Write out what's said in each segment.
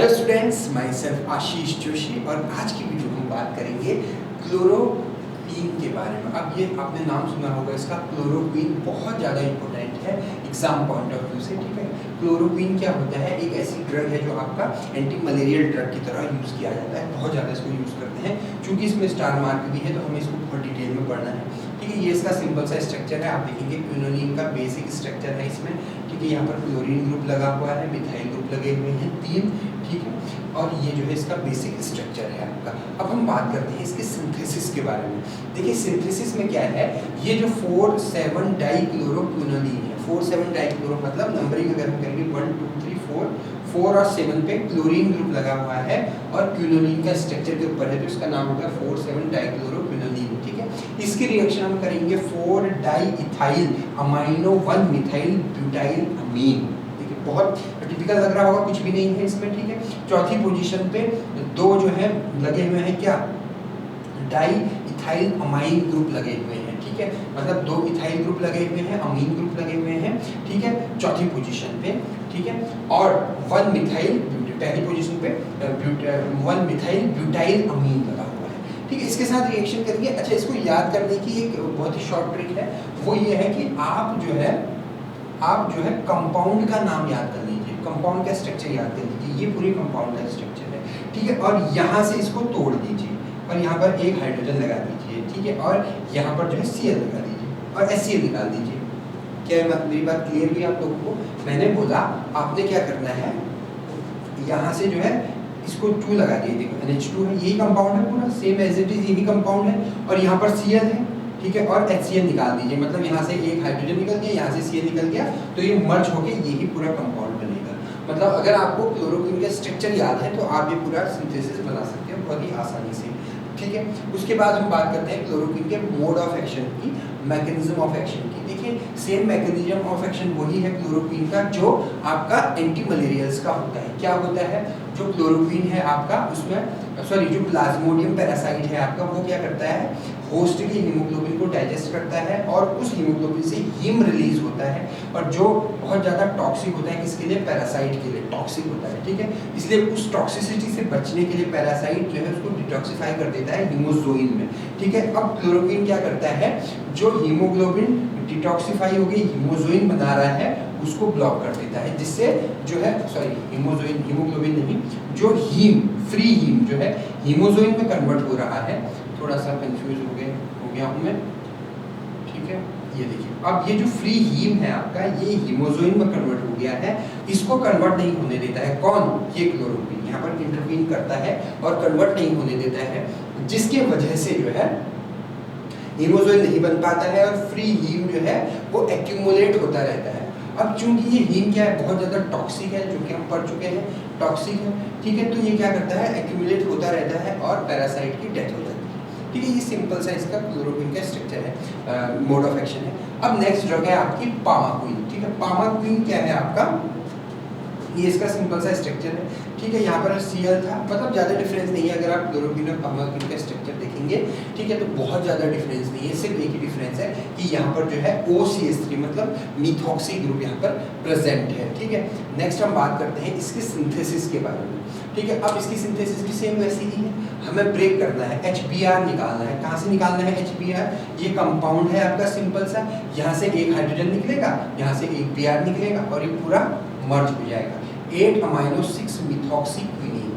Hello students, my self Ashish Joshi और आज की वीडियो में हम बात करेंगे क्लोरोक्वीन के बारे में। अब ये आपने नाम सुना होगा इसका, क्लोरोक्वीन बहुत ज़्यादा इंपॉर्टेंट है एग्जाम पॉइंट ऑफ व्यू से। ठीक है, क्लोरोक्वीन क्या होता है? एक ऐसी ड्रग है जो आपका एंटी मलेरियल ड्रग की तरह यूज़ किया जाता है, बहुत ज़्यादा इसको यूज़ करते हैं। चूँकि इसमें स्टार मार्क भी है तो हमें इसको बहुत डिटेल में पढ़ना है। ठीक है, ये इसका सिंपल सा स्ट्रक्चर है। आप देखेंगे क्विनोलिन का बेसिक स्ट्रक्चर है इसमें। ठीक है, यहाँ पर क्लोरीन ग्रुप लगा हुआ है, मिथाइल ग्रुप लगे हुए हैं 3। ठीक है, और ये जो है इसका बेसिक स्ट्रक्चर है आपका। अब हम बात करते हैं इसके सिंथेसिस के बारे में। देखिए सिंथेसिस में क्या है, ये जो 4,7 डाइक्लोरोक्विनोलिन है, 4,7 डाइक्लोरो मतलब नंबरिंग अगर हम करेंगे 1 2 3 4 और 7 पे क्लोरीन ग्रुप लगा हुआ है और क्विनोलिन का स्ट्रक्चर के ऊपर है तो इसका नाम होगा 4,7 डाइक्लोरोक्विनोलिन। ठीक है, इसकी रिएक्शन हम करेंगे 4 डाइइथाइल अमाइनो 1 मिथाइल ब्यूटाइल अमीन। देखिए बहुत टिपिकल लग रहा होगा, कुछ भी नहीं है इसमें। ठीक है, चौथी पोजीशन पे 2 जो है लगे हुए हैं क्या, डाइइथाइल अमाइन ग्रुप लगे हुए हैं। ठीक है, मतलब 2 इथाइल ग्रुप लगे हुए हैं, अमीन ग्रुप लगे हुए हैं। ठीक है, चौथी पोजीशन पे। ठीक है, और 1 मिथाइल पहली पोजीशन पे 1 मिथाइल ब्यूटाइल अमीन लगा हुआ है। ठीक है, इसके साथ रिएक्शन करेंगे। अच्छा, इसको याद करने की एक बहुत ही शॉर्ट ट्रिक है, वो ये है कि आप जो है कंपाउंड का नाम याद कर लीजिए, कंपाउंड का स्ट्रक्चर याद कर लीजिए। ये पूरे कंपाउंड का स्ट्रक्चर है। ठीक है, और यहाँ से इसको तोड़ दीजिए और यहाँ पर एक हाइड्रोजन लगा दीजिए। ठीक है, और यहाँ पर जो है Cl लगा दीजिए और HCl निकाल दीजिए। क्या मेरी बात क्लियर हुई आप लोगों को? मैंने बोला आपने क्या करना है, यहाँ से जो है इसको 2 लगा दिए। देखो NH2 है, यही कंपाउंड है पूरा, सेम एज इट इज यही कंपाउंड है। और यहाँ पर Cl है। ठीक है, और HCl निकाल दीजिए, मतलब यहाँ से एक हाइड्रोजन निकल गया, यहाँ से Cl निकल गया, तो ये मर्ज होके यही पूरा कंपाउंड बनेगा। मतलब अगर आपको क्लोरोक्वीन का स्ट्रक्चर याद है तो आप ये पूरा सिंथेसिस बना सकते हो बहुत ही आसानी से। ठीक है, उसके बाद हम बात करते हैं क्लोरोक्वीन के मोड ऑफ एक्शन की, मैकेनिज्म ऑफ एक्शन की। देखिए सेम मैकेनिज्म ऑफ एक्शन वही है क्लोरोक्वीन का जो आपका एंटी मलेरियल्स का होता है। क्या होता है, जो क्लोरोक्वीन है आपका उसमें जो प्लाज्मोडियम पैरासाइट है आपका, वो क्या करता है, होस्ट की हीमोग्लोबिन को डाइजेस्ट करता है और उस हीमोग्लोबिन से हीम रिलीज होता है, और जो बहुत ज़्यादा टॉक्सिक होता है किसके लिए, पैरासाइट के लिए टॉक्सिक होता है। ठीक है, इसलिए उस टॉक्सिसिटी से बचने के लिए पैरासाइट जो है उसको डिटॉक्सिफाई कर देता है हीमोजोइन में। ठीक है, अब क्लोरोक्वीन क्या करता है, जो हीमोग्लोबिन डिटॉक्सिफाई हो गई हीमोजोइन बना रहा है उसको ब्लॉक कर देता है, जिससे जो है हीमोग्लोबिन नहीं, जो फ्री हीम जो है हीमोजोइन में कन्वर्ट हो रहा है। थोड़ा सा कंफ्यूज हो गया हूँ मैं। ठीक है, ये देखिए अब ये जो फ्री हीम है आपका, ये हीमोजोइन में कन्वर्ट हो गया है। इसको कन्वर्ट नहीं होने देता है कौन, ये क्लोरोक्वीन यहाँ पर इंटरवीन करता है और कन्वर्ट नहीं होने देता है, जिसके वजह से जो है हीमोजोइन नहीं बन पाता है और फ्री हीम जो है वो एक्यूमुलेट होता रहता है। अब चूंकि ये हीम क्या है, बहुत ज़्यादा टॉक्सिक है, जो कि हम पढ़ चुके हैं टॉक्सिक है। ठीक है, तो ये क्या करता है, एक्यूमुलेट होता रहता है और पैरासाइट की डेथ हो जाती है। ठीक है, ये सिंपल सा इसका क्लोरोक्वीन का स्ट्रक्चर है, मोड ऑफ एक्शन है। अब नेक्स्ट ड्रग है आपकी पामाक्विन। ठीक है, पामाक्विन क्या है आपका, ये इसका सिंपल सा स्ट्रक्चर है। ठीक है, यहाँ पर Cl था, मतलब ज़्यादा डिफरेंस नहीं है। अगर आप क्लोरोक्वीन और पामाक्विन का स्ट्रक्चर देखेंगे, ठीक है, तो बहुत ज़्यादा डिफरेंस नहीं है। सिर्फ एक ही डिफरेंस है कि यहाँ पर जो है OCH3 मतलब मिथॉक्सी ग्रुप यहाँ पर प्रेजेंट है। ठीक है, नेक्स्ट हम बात करते हैं इसके सिंथेसिस के बारे में। ठीक है, अब इसकी सिंथेसिस भी सेम वैसी ही है, हमें ब्रेक करना है, HBr निकालना है। कहाँ से निकालना है HBr, ये कंपाउंड है आपका सिंपल सा, यहाँ से एक हाइड्रोजन निकलेगा, यहाँ से एक Br निकलेगा और ये पूरा मर्ज हो जाएगा 8 अमाइनो 6 मिथॉक्सी क्विनिन।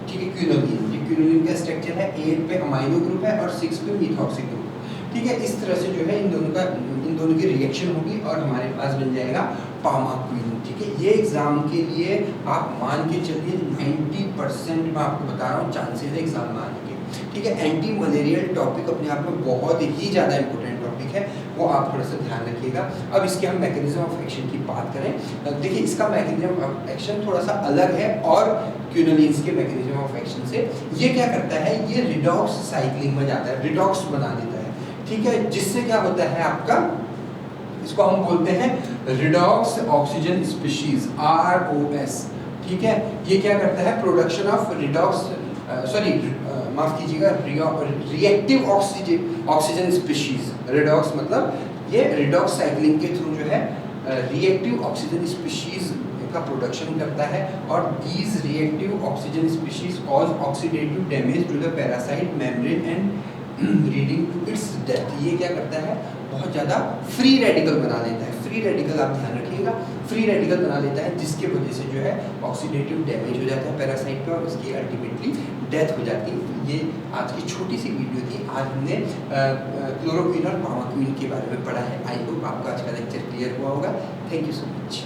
ठीक है, क्विनोलिन, ये क्विनोलिन का स्ट्रक्चर है, 8 पे अमाइनो ग्रुप है और 6 पे मिथॉक्सी ग्रुप। ठीक है, इस तरह से जो है इन दोनों की रिएक्शन होगी और हमारे पास बन जाएगा पामाक्विन। ठीक है, ये एग्जाम के लिए आप मान के चलिए 90% मैं आपको बता रहा हूँ चांसेस है एग्जाम में आने के। ठीक है, एंटी मलेरियल टॉपिक अपने आप में बहुत ही ज़्यादा इंपॉर्टेंट टॉपिक है, वो आप थोड़ा सा ध्यान रखिएगा। अब इसके हम मैकेनिज्म ऑफ एक्शन की बात करें, देखिए इसका मैकेनिज्म ऑफ एक्शन थोड़ा सा अलग है और क्विनोलिन्स के मैकेनिज्म ऑफ एक्शन से। ये क्या करता है, ये रिडॉक्स साइक्लिंग में जाता है, रिडॉक्स बना देता है। ठीक है, जिससे क्या होता है आपका, इसको हम बोलते हैं रिडॉक्स ऑक्सीजन स्पीशीज, ROS। ठीक है, ये क्या करता है, प्रोडक्शन ऑफ रिडॉक्स माफ कीजिएगा रिएक्टिव ऑक्सीजन स्पीशीज। रिडॉक्स मतलब ये रिडॉक्स साइक्लिंग के थ्रू जो है रिएक्टिव ऑक्सीजन स्पीशीज का प्रोडक्शन करता है और these reactive oxygen species cause oxidative damage to the parasite membrane and leading to its death. ये क्या करता है, बहुत ज़्यादा फ्री रेडिकल बना लेता है। फ्री रेडिकल आप ध्यान रखिएगा, फ्री रेडिकल बना लेता है जिसके वजह से जो है ऑक्सीडेटिव डैमेज हो जाता है पैरासाइट का और उसकी अल्टीमेटली डेथ हो जाती है। तो ये आज की छोटी सी वीडियो थी। आज हमने क्लोरोक्विन और पामाक्विन के बारे में पढ़ा है। आई होप आपको आज का लेक्चर क्लियर हुआ होगा। Thank you so much.